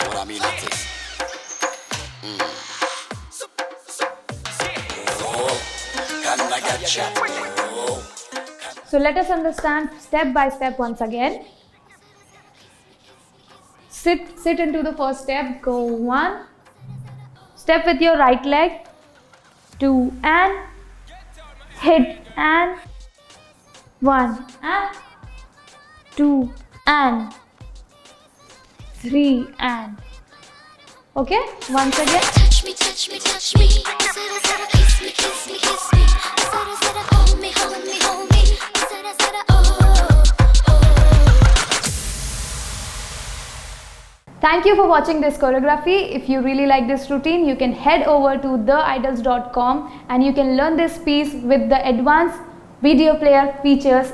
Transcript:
know what I mean? Like this. Can I get ya? So let us understand step by step once again. Sit into the first step. Go 1. Step with your right leg. 2 and hit and 1 and 2 and 3 and. Okay, once again. Touch me, touch me, touch me. Zara, Zara, kiss me, kiss me, kiss me. Zara, Zara, hold me, hold me, hold me. Zara, Zara, oh, oh. Thank you for watching this choreography. If you really like this routine, you can head over to theidols.com and you can learn this piece with the advanced video player features.